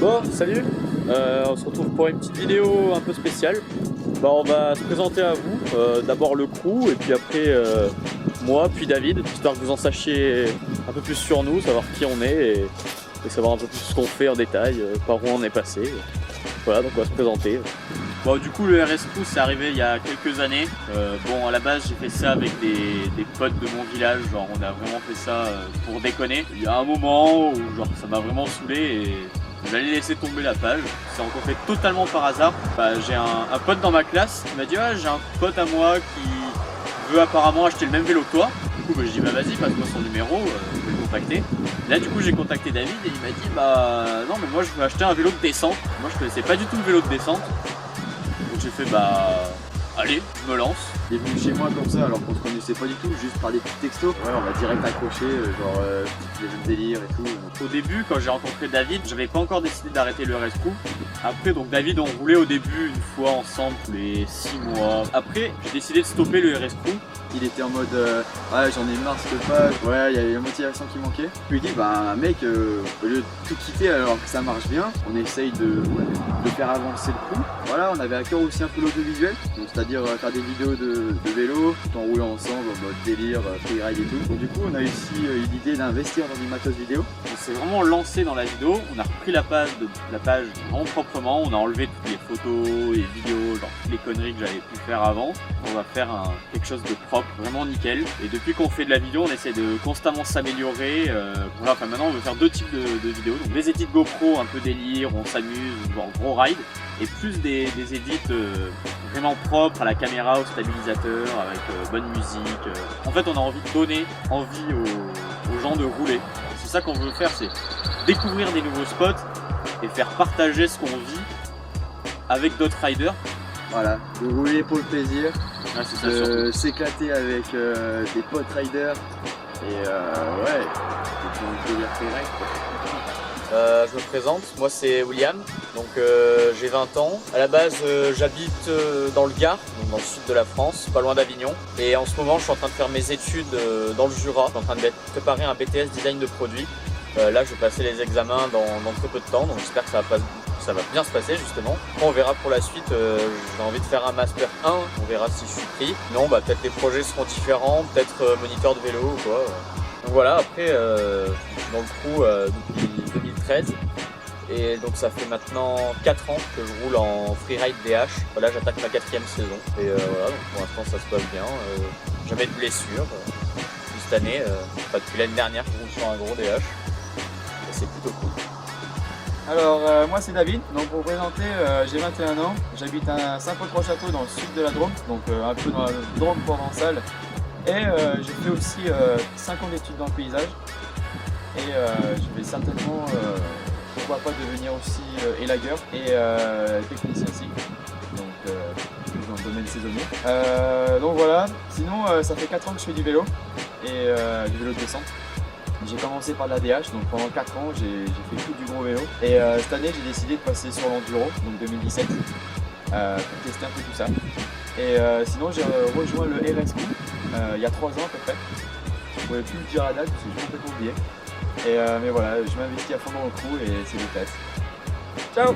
Bon, salut, on se retrouve pour une petite vidéo un peu spéciale. On va se présenter à vous, d'abord le crew et puis après moi, puis David, histoire que vous en sachiez un peu plus sur nous, savoir qui on est et savoir un peu plus ce qu'on fait en détail, par où on est passé. Voilà, donc on va se présenter. Bon, du coup, le RS Crew, c'est arrivé il y a quelques années. Bon, à la base, j'ai fait ça avec des potes de mon village. Genre, on a vraiment fait ça pour déconner. Il y a un moment où genre, ça m'a vraiment saoulé et j'allais laisser tomber la page. C'est encore fait totalement par hasard. J'ai un pote dans ma classe qui m'a dit ah, j'ai un pote à moi qui veut apparemment acheter le même vélo que toi. Du coup, je dis bah vas-y, passe-moi son numéro, je vais le contacter. Et là, du coup, j'ai contacté David et il m'a dit bah non, mais moi je veux acheter un vélo de descente. Moi, je connaissais pas du tout le vélo de descente. Donc j'ai fait bah allez, je me lance. Il est venu chez moi comme ça alors qu'on se connaissait pas du tout, juste par des petits textos. Ouais, on va direct accrocher, genre les mêmes délires et tout. Au début, quand j'ai rencontré David, j'avais pas encore décidé d'arrêter le RS Crew. Après, donc David, on roulait au début une fois ensemble tous les 6 mois. Après, j'ai décidé de stopper le RS Crew. Il était en mode ouais, j'en ai marre cette page, ouais, il y avait la motivation qui manquait. Je lui ai dit bah mec, au lieu de tout quitter alors que ça marche bien, on essaye de faire avancer le crew. Voilà, on avait à cœur aussi un peu l'audiovisuel, donc c'est-à-dire faire des vidéos de vélo tout en roulant ensemble en mode délire, freeride et tout. Donc du coup on a aussi eu l'idée d'investir dans du matos vidéo. On s'est vraiment lancé dans la vidéo, on a repris la page vraiment proprement, on a enlevé toutes les photos, les vidéos, genre toutes les conneries que j'avais pu faire avant. On va faire quelque chose de propre, vraiment nickel. Et depuis qu'on fait de la vidéo, on essaie de constamment s'améliorer. Voilà, enfin, maintenant on veut faire deux types de vidéos. Donc des edits GoPro un peu délire, on s'amuse, genre gros ride. Et plus des edits vraiment propres à la caméra, au stabilisateur, avec bonne musique. En fait, on a envie de donner envie aux gens de rouler. C'est ça qu'on veut faire, c'est découvrir des nouveaux spots et faire partager ce qu'on vit avec d'autres riders. Voilà, de rouler pour le plaisir, Ouais, c'est ça, surtout. s'éclater avec des potes riders et ouais, et délire freeride quoi. Je me présente, moi c'est William, donc j'ai 20 ans. À la base j'habite dans le Gard, donc dans le sud de la France, pas loin d'Avignon. Et en ce moment je suis en train de faire mes études dans le Jura. Je suis en train de préparer un BTS design de produits. Là je vais passer les examens dans très peu de temps, donc j'espère que ça va bien se passer justement. Après, on verra pour la suite, j'ai envie de faire un Master 1, on verra si je suis pris. Non, peut-être les projets seront différents, peut-être moniteur de vélo ou quoi. Donc voilà, après dans le crew depuis 2013 et donc ça fait maintenant 4 ans que je roule en freeride DH. Voilà, j'attaque ma 4e saison et voilà, donc pour l'instant ça se passe bien, jamais de blessure. Cette année, depuis l'année dernière je roule sur un gros DH et c'est plutôt cool. Alors moi c'est David, donc pour vous présenter j'ai 21 ans, j'habite à Saint-Paul-Trois-Châteaux dans le sud de la Drôme, donc un peu dans la Drôme provençale. Et j'ai fait aussi 5 ans d'études dans le paysage et je vais certainement, pourquoi pas devenir aussi élagueur et technicien cycle, donc dans le domaine saisonnier. Donc voilà, sinon ça fait 4 ans que je fais du vélo et du vélo de descente. J'ai commencé par de la DH, donc pendant 4 ans j'ai fait tout du gros vélo et cette année j'ai décidé de passer sur l'enduro, donc 2017, pour tester un peu tout ça. Et sinon j'ai rejoint le RS Crew il y a 3 ans à peu près. Je ne pouvais plus le dire la date parce que j'ai complètement oublié. Et mais voilà, je m'investis à fond dans le crew et c'est le test. Ciao!